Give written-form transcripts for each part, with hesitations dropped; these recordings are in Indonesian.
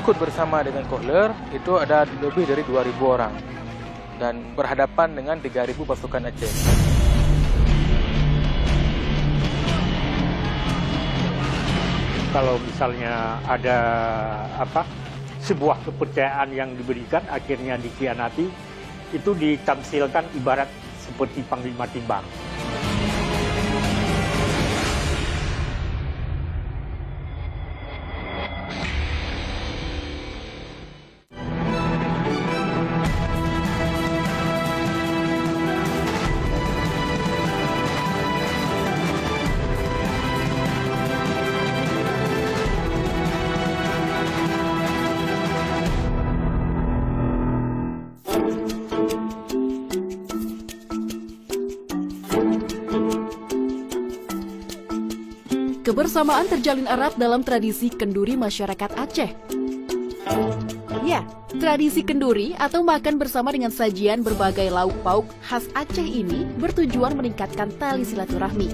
ikut bersama dengan Kohler itu ada lebih dari 2.000 orang dan berhadapan dengan 3.000 pasukan Aceh. Kalau misalnya ada sebuah kepercayaan yang diberikan akhirnya dikhianati, itu ditamsilkan ibarat seperti panglima timbang. Kebersamaan terjalin erat dalam tradisi kenduri masyarakat Aceh. Ya, tradisi kenduri atau makan bersama dengan sajian berbagai lauk pauk khas Aceh ini bertujuan meningkatkan tali silaturahmi.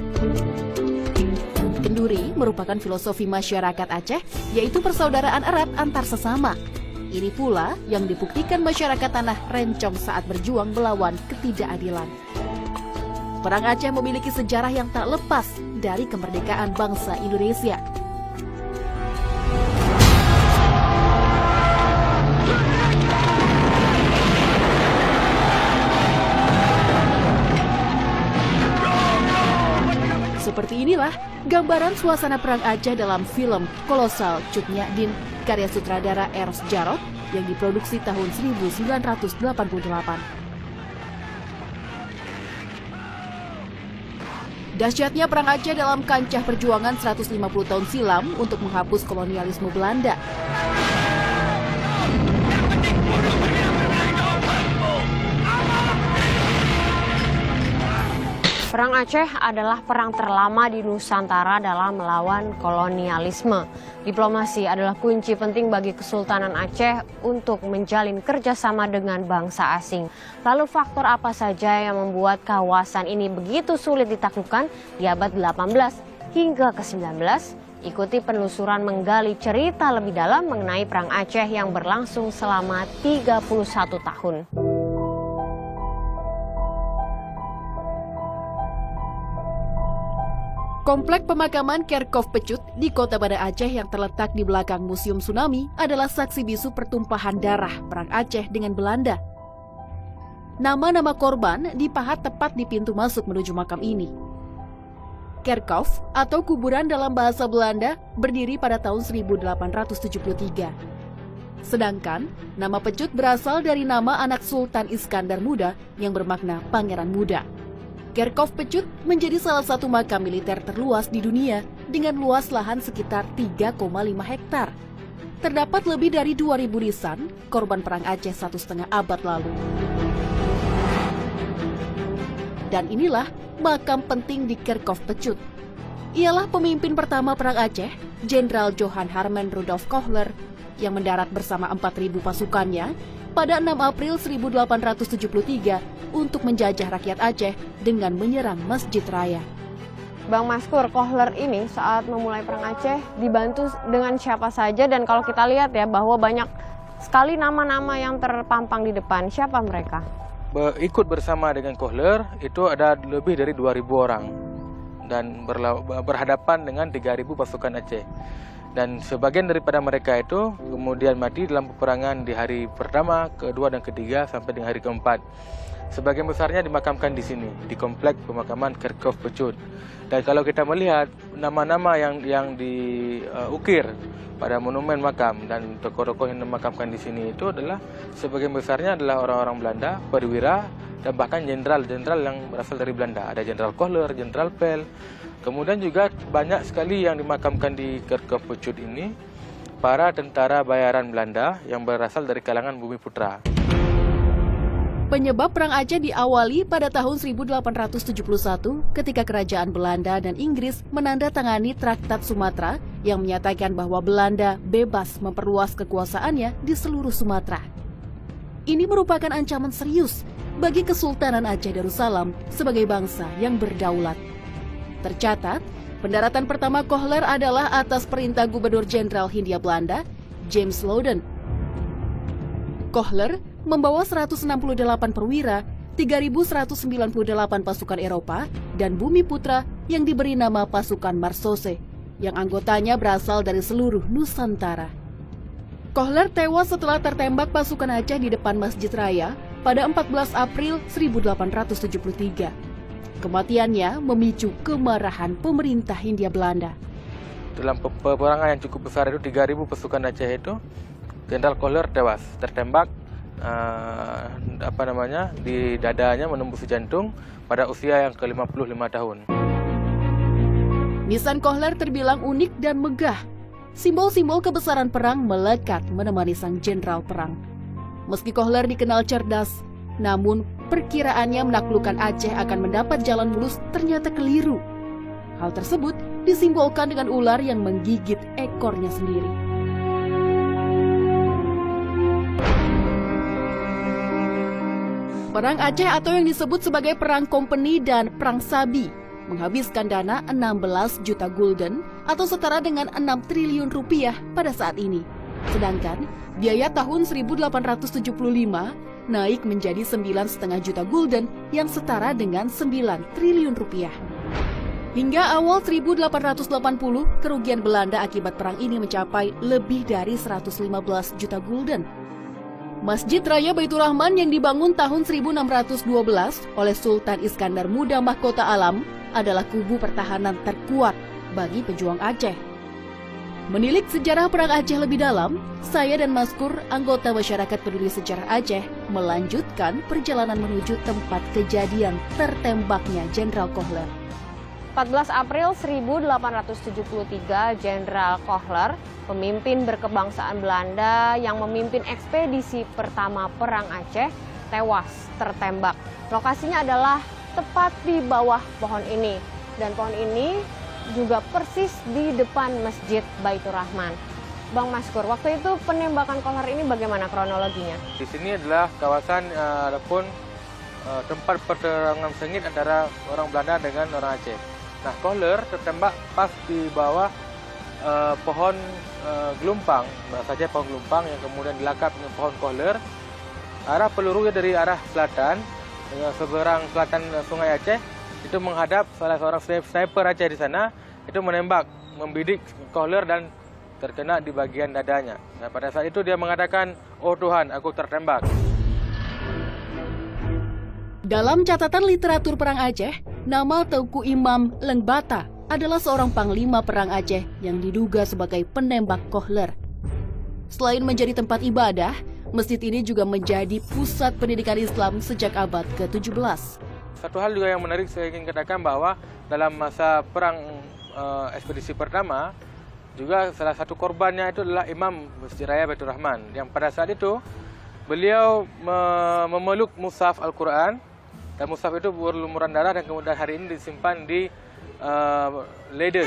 Kenduri merupakan filosofi masyarakat Aceh, yaitu persaudaraan erat antar sesama. Ini pula yang dibuktikan masyarakat tanah Rencong saat berjuang melawan ketidakadilan. Perang Aceh memiliki sejarah yang tak lepas dari kemerdekaan bangsa Indonesia. Seperti inilah gambaran suasana perang Aceh dalam film Kolosal Cut Nyak Dien karya sutradara Eros Djarot yang diproduksi tahun 1988. Dahsyatnya perang Aceh dalam kancah perjuangan 150 tahun silam untuk menghapus kolonialisme Belanda. Perang Aceh adalah perang terlama di Nusantara dalam melawan kolonialisme. Diplomasi adalah kunci penting bagi Kesultanan Aceh untuk menjalin kerjasama dengan bangsa asing. Lalu faktor apa saja yang membuat kawasan ini begitu sulit ditaklukkan di abad 18 hingga ke-19? Ikuti penelusuran menggali cerita lebih dalam mengenai Perang Aceh yang berlangsung selama 31 tahun. Komplek pemakaman Kerkhof Pecut di Kota Banda Aceh yang terletak di belakang Museum Tsunami adalah saksi bisu pertumpahan darah Perang Aceh dengan Belanda. Nama-nama korban dipahat tepat di pintu masuk menuju makam ini. Kerkhof atau kuburan dalam bahasa Belanda berdiri pada tahun 1873. Sedangkan nama Pecut berasal dari nama anak Sultan Iskandar Muda yang bermakna Pangeran Muda. Kerkhof Pecut menjadi salah satu makam militer terluas di dunia dengan luas lahan sekitar 3,5 hektar. Terdapat lebih dari 2.000 nisan korban Perang Aceh 1,5 abad lalu. Dan inilah makam penting di Kerkhof Pecut. Ialah pemimpin pertama Perang Aceh, Jenderal Johan Harman Rudolf Kohler, yang mendarat bersama 4.000 pasukannya pada 6 April 1873 untuk menjajah rakyat Aceh dengan menyerang Masjid Raya. Bang Maskur, Kohler ini saat memulai Perang Aceh dibantu dengan siapa saja, dan kalau kita lihat ya bahwa banyak sekali nama-nama yang terpampang di depan. Siapa mereka? Ikut bersama dengan Kohler itu ada lebih dari 2.000 orang dan berhadapan dengan 3.000 pasukan Aceh. Dan sebagian daripada mereka itu kemudian mati dalam peperangan di hari pertama, kedua, dan ketiga sampai dengan hari keempat. Sebagian besarnya dimakamkan di sini, di komplek pemakaman Kerkhof Pecut. Dan kalau kita melihat nama-nama yang diukir pada monumen makam dan tokoh-tokoh yang dimakamkan di sini itu adalah sebagian besarnya adalah orang-orang Belanda, perwira, dan bahkan jenderal-jenderal yang berasal dari Belanda. Ada Jenderal Kohler, Jenderal Pel. Kemudian juga banyak sekali yang dimakamkan di Kerkhof Pecut ini para tentara bayaran Belanda yang berasal dari kalangan Bumi Putra. Penyebab Perang Aceh diawali pada tahun 1871 ketika kerajaan Belanda dan Inggris menandatangani Traktat Sumatera yang menyatakan bahwa Belanda bebas memperluas kekuasaannya di seluruh Sumatera. Ini merupakan ancaman serius bagi Kesultanan Aceh Darussalam sebagai bangsa yang berdaulat. Tercatat, pendaratan pertama Kohler adalah atas perintah Gubernur Jenderal Hindia Belanda, James Loudon. Kohler membawa 168 perwira, 3.198 pasukan Eropa, dan Bumi Putra yang diberi nama pasukan Marsose, yang anggotanya berasal dari seluruh Nusantara. Kohler tewas setelah tertembak pasukan Aceh di depan Masjid Raya pada 14 April 1873. Kematiannya memicu kemarahan pemerintah Hindia Belanda. Dalam peperangan yang cukup besar itu 3.000 pasukan Aceh itu, Jenderal Kohler tewas tertembak di dadanya menembus jantung pada usia yang ke-55 tahun. Nisan Kohler terbilang unik dan megah. Simbol-simbol kebesaran perang melekat menemani sang jenderal perang. Meski Kohler dikenal cerdas, namun perkiraannya menaklukkan Aceh akan mendapat jalan mulus ternyata keliru. Hal tersebut disimbolkan dengan ular yang menggigit ekornya sendiri. Perang Aceh atau yang disebut sebagai Perang Kompeni dan Perang Sabi menghabiskan dana 16 juta gulden atau setara dengan 6 triliun rupiah pada saat ini. Sedangkan biaya tahun 1875 naik menjadi 9,5 juta gulden yang setara dengan 9 triliun rupiah. Hingga awal 1880, kerugian Belanda akibat perang ini mencapai lebih dari 115 juta gulden. Masjid Raya Baitur Rahman yang dibangun tahun 1612 oleh Sultan Iskandar Muda Mahkota Alam adalah kubu pertahanan terkuat bagi pejuang Aceh. Menilik sejarah Perang Aceh lebih dalam, saya dan Maskur, anggota Masyarakat Peduli Sejarah Aceh, melanjutkan perjalanan menuju tempat kejadian tertembaknya Jenderal Kohler. 14 April 1873, Jenderal Kohler, pemimpin berkebangsaan Belanda yang memimpin ekspedisi pertama Perang Aceh, tewas tertembak. Lokasinya adalah tepat di bawah pohon ini, dan pohon ini juga persis di depan Masjid Baitur Rahman. Bang Maskur, waktu itu penembakan Kohler ini bagaimana kronologinya? Di sini adalah kawasan ataupun tempat perterangan sengit antara orang Belanda dengan orang Aceh. Nah, Kohler tertembak pas di bawah pohon gelumpang, saja pohon gelumpang yang kemudian dilakap dengan pohon Kohler. Arah pelurunya dari arah selatan, seberang selatan Sungai Aceh, itu menghadap salah seorang sniper Aceh di sana, itu menembak, membidik Kohler dan terkena di bagian dadanya. Nah, pada saat itu dia mengatakan, "Oh Tuhan, aku tertembak." Dalam catatan literatur Perang Aceh, nama Teuku Imam Lengbata adalah seorang panglima Perang Aceh yang diduga sebagai penembak Kohler. Selain menjadi tempat ibadah, masjid ini juga menjadi pusat pendidikan Islam sejak abad ke-17. Satu hal juga yang menarik saya ingin katakan bahwa dalam masa perang ekspedisi pertama, juga salah satu korbannya itu adalah Imam Masjid Raya Baitur Rahman, yang pada saat itu beliau memeluk mushaf Al-Quran, dan mushaf itu berlumuran darah dan kemudian hari ini disimpan di Leiden.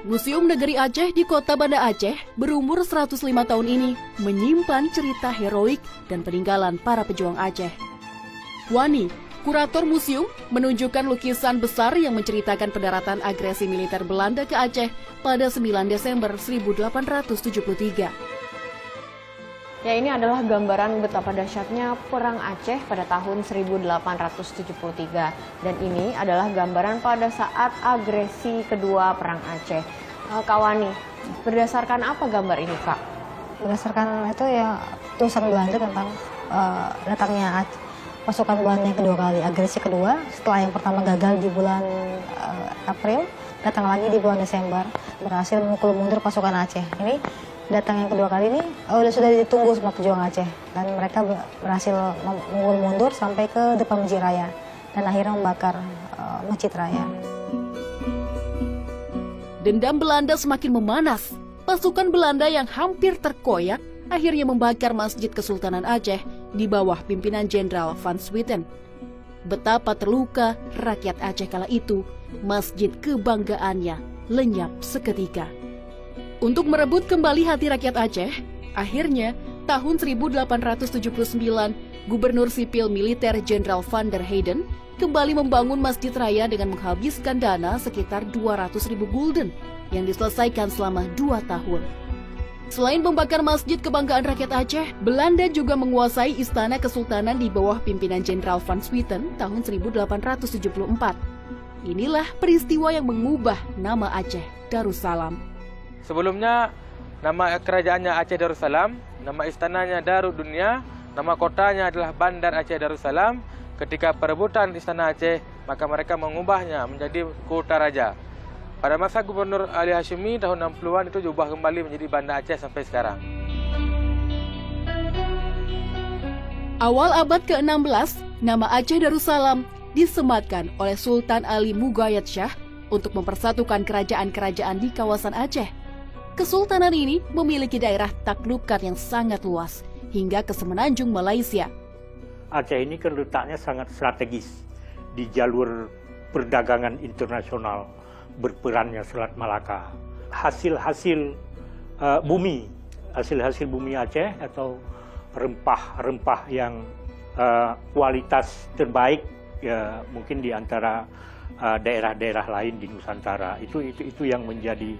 Museum Negeri Aceh di Kota Banda Aceh berumur 105 tahun ini menyimpan cerita heroik dan peninggalan para pejuang Aceh. Wani, kurator museum, menunjukkan lukisan besar yang menceritakan pendaratan agresi militer Belanda ke Aceh pada 9 Desember 1873. Ya, ini adalah gambaran betapa dahsyatnya Perang Aceh pada tahun 1873. Dan ini adalah gambaran pada saat agresi kedua Perang Aceh. Kak Wani, berdasarkan apa gambar ini, Kak? Berdasarkan itu ya tulisan Belanda tentang datangnya pasukan Belanda yang kedua kali, agresi kedua. Setelah yang pertama gagal di bulan April, datang lagi di bulan Desember, berhasil memukul mundur pasukan Aceh. Ini datang yang kedua kali ini sudah ditunggu sama pejuang Aceh, dan mereka berhasil memukul mundur sampai ke depan Masjid Raya dan akhirnya membakar Masjid Raya. Dendam Belanda semakin memanas. Pasukan Belanda yang hampir terkoyak akhirnya membakar Masjid Kesultanan Aceh di bawah pimpinan Jenderal Van Swieten. Betapa terluka rakyat Aceh kala itu, masjid kebanggaannya lenyap seketika. Untuk merebut kembali hati rakyat Aceh, akhirnya tahun 1879, Gubernur Sipil Militer Jenderal Van der Heyden kembali membangun Masjid Raya dengan menghabiskan dana sekitar 200.000 gulden yang diselesaikan selama 2 tahun. Selain membakar Masjid Kebanggaan Rakyat Aceh, Belanda juga menguasai Istana Kesultanan di bawah pimpinan Jenderal Van Swieten tahun 1874. Inilah peristiwa yang mengubah nama Aceh Darussalam. Sebelumnya, nama kerajaannya Aceh Darussalam, nama istananya Darudunia, nama kotanya adalah Bandar Aceh Darussalam. Ketika perebutan Istana Aceh, maka mereka mengubahnya menjadi Kota Raja. Pada masa Gubernur Ali Hashimi tahun 60-an itu diubah kembali menjadi Banda Aceh sampai sekarang. Awal abad ke-16, nama Aceh Darussalam disematkan oleh Sultan Ali Mughayat Shah untuk mempersatukan kerajaan-kerajaan di kawasan Aceh. Kesultanan ini memiliki daerah taklukkan yang sangat luas hingga ke semenanjung Malaysia. Aceh ini kan letaknya sangat strategis di jalur perdagangan internasional, berperannya Selat Malaka. Hasil-hasil bumi Aceh atau rempah-rempah yang kualitas terbaik ya mungkin di antara daerah-daerah lain di Nusantara. Itu yang menjadi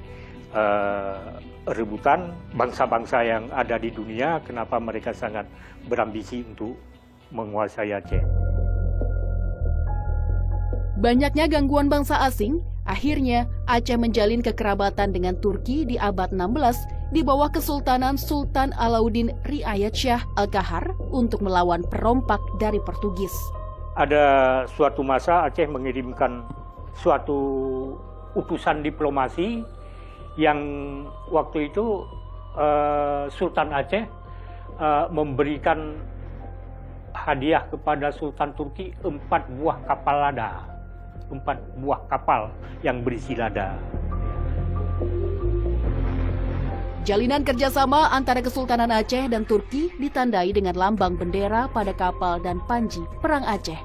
rebutan bangsa-bangsa yang ada di dunia, kenapa mereka sangat berambisi untuk menguasai Aceh. Banyaknya gangguan bangsa asing, akhirnya Aceh menjalin kekerabatan dengan Turki di abad 16 di bawah Kesultanan Sultan Alauddin Riayat Shah Al-Kahar untuk melawan perompak dari Portugis. Ada suatu masa Aceh mengirimkan suatu utusan diplomasi yang waktu itu Sultan Aceh memberikan hadiah kepada Sultan Turki 4 buah kapal lada. 4 buah kapal yang berisi lada. Jalinan kerjasama antara Kesultanan Aceh dan Turki ditandai dengan lambang bendera pada kapal dan panji Perang Aceh.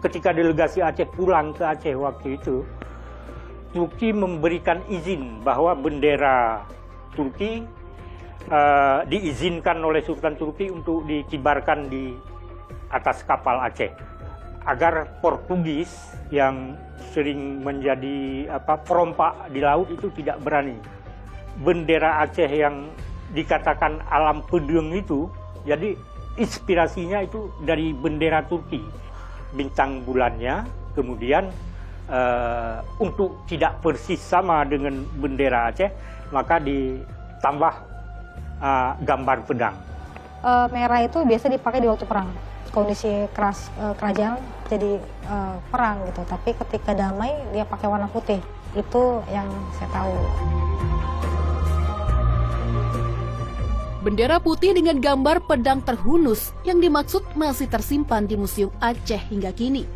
Ketika delegasi Aceh pulang ke Aceh waktu itu, Turki memberikan izin bahwa bendera Turki diizinkan oleh Sultan Turki untuk dikibarkan di atas kapal Aceh, agar Portugis yang sering menjadi perompak di laut itu tidak berani. Bendera Aceh yang dikatakan alam pedeng itu, jadi inspirasinya itu dari bendera Turki. Bintang bulannya, kemudian untuk tidak persis sama dengan bendera Aceh, maka ditambah gambar pedang. Merah itu biasa dipakai di waktu perang. Kondisi keras kerajaan jadi perang gitu. Tapi ketika damai dia pakai warna putih. Itu yang saya tahu. Bendera putih dengan gambar pedang terhunus yang dimaksud masih tersimpan di Museum Aceh hingga kini.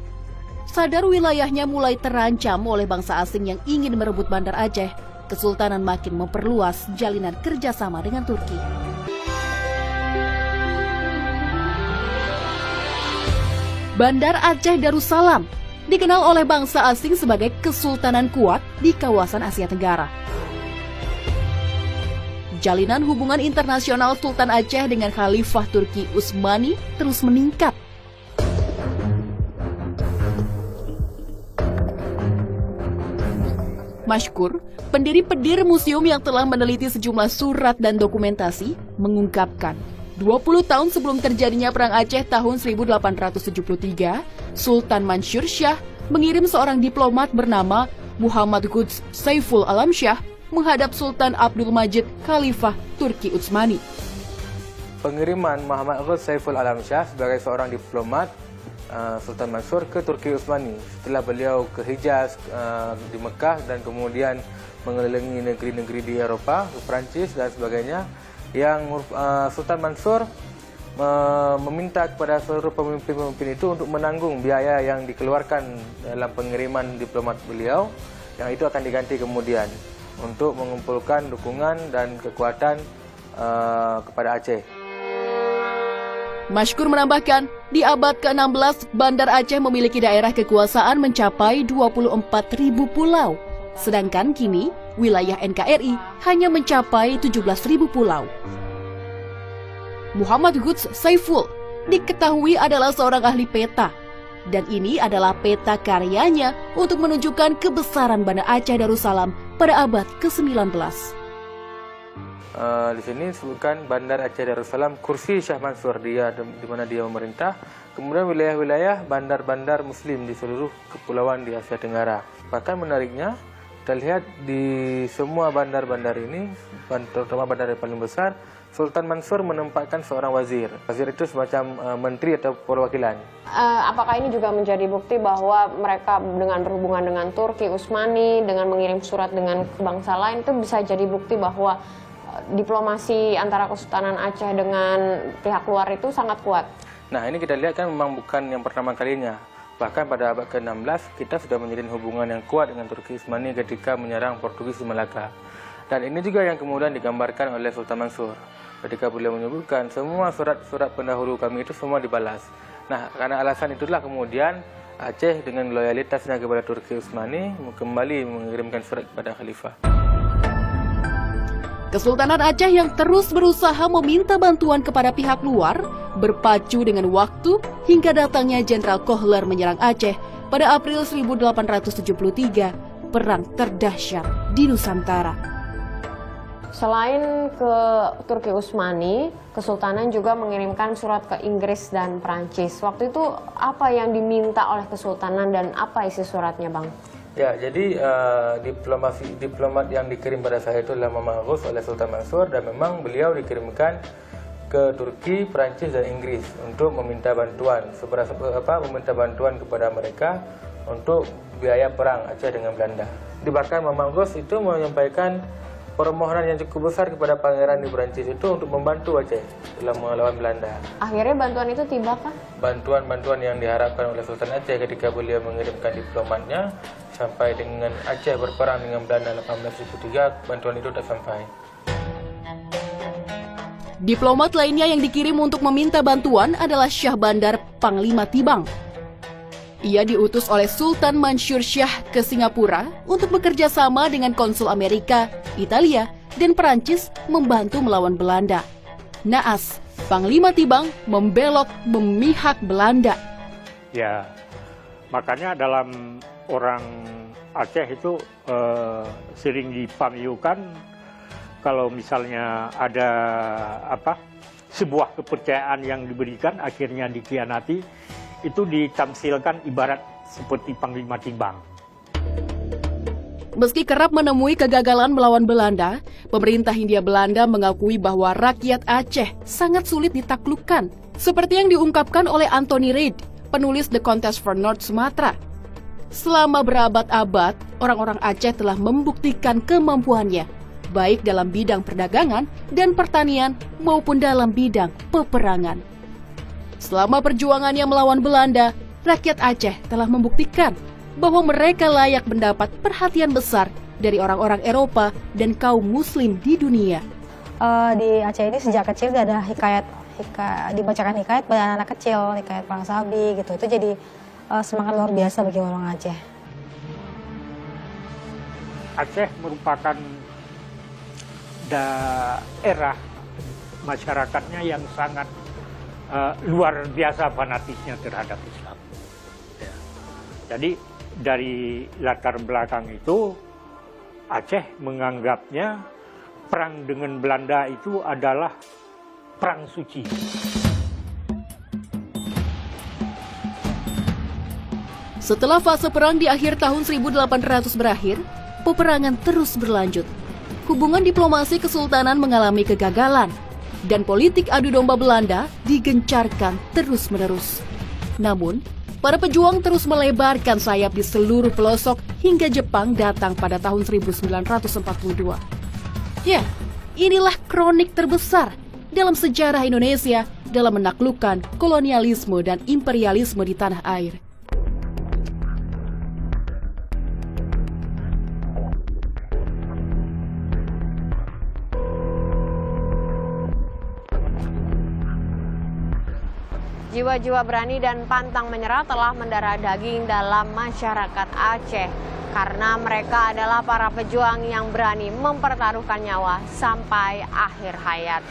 Sadar wilayahnya mulai terancam oleh bangsa asing yang ingin merebut Bandar Aceh, Kesultanan makin memperluas jalinan kerjasama dengan Turki. Bandar Aceh Darussalam dikenal oleh bangsa asing sebagai kesultanan kuat di kawasan Asia Tenggara. Jalinan hubungan internasional Sultan Aceh dengan Khalifah Turki Utsmani terus meningkat. Mashkur, pendiri Pedir Museum yang telah meneliti sejumlah surat dan dokumentasi, mengungkapkan 20 tahun sebelum terjadinya Perang Aceh tahun 1873, Sultan Mansur Shah mengirim seorang diplomat bernama Muhammad Quds Saiful Alam Shah menghadap Sultan Abdul Majid Khalifah Turki Utsmani. Pengiriman Muhammad Quds Saiful Alam Shah sebagai seorang diplomat Sultan Mansur ke Turki Utsmani setelah beliau ke Hijaz di Mekah dan kemudian mengelilingi negeri-negeri di Eropa, ke Perancis dan sebagainya, yang Sultan Mansur meminta kepada seluruh pemimpin-pemimpin itu untuk menanggung biaya yang dikeluarkan dalam pengiriman diplomat beliau, yang itu akan diganti kemudian untuk mengumpulkan dukungan dan kekuatan kepada Aceh. Mashkur menambahkan, di abad ke-16, Bandar Aceh memiliki daerah kekuasaan mencapai 24.000 pulau. Sedangkan kini, wilayah NKRI hanya mencapai 17.000 pulau. Muhammad Quds Saiful diketahui adalah seorang ahli peta. Dan ini adalah peta karyanya untuk menunjukkan kebesaran Banda Aceh Darussalam pada abad ke-19. Di sini disebutkan Bandar Aceh Darussalam, kursi Syah Mansur, dia di mana dia memerintah. Kemudian wilayah-wilayah bandar-bandar Muslim di seluruh kepulauan di Asia Tenggara. Bahkan menariknya, kita lihat di semua bandar-bandar ini, terutama bandar yang paling besar, Sultan Mansur menempatkan seorang wazir. Wazir itu semacam menteri atau perwakilan. Apakah ini juga menjadi bukti bahwa mereka dengan berhubungan dengan Turki Utsmani, dengan mengirim surat dengan bangsa lain, itu bisa jadi bukti bahwa diplomasi antara Kesultanan Aceh dengan pihak luar itu sangat kuat? Nah, ini kita lihat kan memang bukan yang pertama kalinya. Bahkan pada abad ke-16 kita sudah menjalin hubungan yang kuat dengan Turki Utsmani ketika menyerang Portugis di Melaka. Dan ini juga yang kemudian digambarkan oleh Sultan Mansur. Ketika beliau menyebutkan semua surat-surat pendahulu kami itu semua dibalas. Nah, karena alasan itulah kemudian Aceh dengan loyalitasnya kepada Turki Utsmani kembali mengirimkan surat kepada Khalifah. Kesultanan Aceh yang terus berusaha meminta bantuan kepada pihak luar berpacu dengan waktu hingga datangnya Jenderal Kohler menyerang Aceh pada April 1873, perang terdahsyat di Nusantara. Selain ke Turki Utsmani, Kesultanan juga mengirimkan surat ke Inggris dan Prancis. Waktu itu apa yang diminta oleh Kesultanan dan apa isi suratnya, Bang? Ya, jadi diplomat yang dikirim pada saya itu adalah Muhammad Quds oleh Sultan Mansur, dan memang beliau dikirimkan ke Turki, Prancis, dan Inggris untuk meminta bantuan, meminta bantuan kepada mereka untuk biaya perang Aceh dengan Belanda. Bahkan Muhammad Quds itu menyampaikan permohonan yang cukup besar kepada pangeran di Prancis itu untuk membantu Aceh dalam melawan Belanda. Akhirnya bantuan itu tiba kah? Bantuan-bantuan yang diharapkan oleh Sultan Aceh ketika beliau mengirimkan diplomatnya sampai dengan Aceh berperang dengan Belanda 1873, bantuan itu tak sampai. Diplomat lainnya yang dikirim untuk meminta bantuan adalah Syah Bandar Panglima Tibang. Ia diutus oleh Sultan Mansur Shah ke Singapura untuk bekerja sama dengan konsul Amerika, Italia, dan Perancis membantu melawan Belanda. Naas, Panglima Tibang membelot memihak Belanda. Ya, makanya dalam orang Aceh itu sering dipamiukan kalau misalnya ada sebuah kepercayaan yang diberikan akhirnya dikhianati, itu ditamsilkan ibarat seperti Panglima Tibang. Meski kerap menemui kegagalan melawan Belanda, pemerintah Hindia Belanda mengakui bahwa rakyat Aceh sangat sulit ditaklukkan, seperti yang diungkapkan oleh Anthony Reid, penulis The Contest for North Sumatra. Selama berabad-abad, orang-orang Aceh telah membuktikan kemampuannya, baik dalam bidang perdagangan dan pertanian maupun dalam bidang peperangan. Selama perjuangannya melawan Belanda, rakyat Aceh telah membuktikan bahwa mereka layak mendapat perhatian besar dari orang-orang Eropa dan kaum Muslim di dunia. Di Aceh ini sejak kecil ada dibacakan hikayat pada anak kecil, hikayat Perang Sabi gitu. Itu jadi semangat luar biasa bagi orang Aceh. Aceh merupakan daerah masyarakatnya yang sangat luar biasa fanatisnya terhadap Islam. Ya. Jadi dari latar belakang itu Aceh menganggapnya perang dengan Belanda itu adalah perang suci. Setelah fase perang di akhir tahun 1800 berakhir, peperangan terus berlanjut. Hubungan diplomasi kesultanan mengalami kegagalan, dan politik adu domba Belanda digencarkan terus-menerus. Namun, para pejuang terus melebarkan sayap di seluruh pelosok hingga Jepang datang pada tahun 1942. Ya, inilah kronik terbesar dalam sejarah Indonesia dalam menaklukkan kolonialisme dan imperialisme di tanah air. Jiwa-jiwa berani dan pantang menyerah telah mendarah daging dalam masyarakat Aceh karena mereka adalah para pejuang yang berani mempertaruhkan nyawa sampai akhir hayat.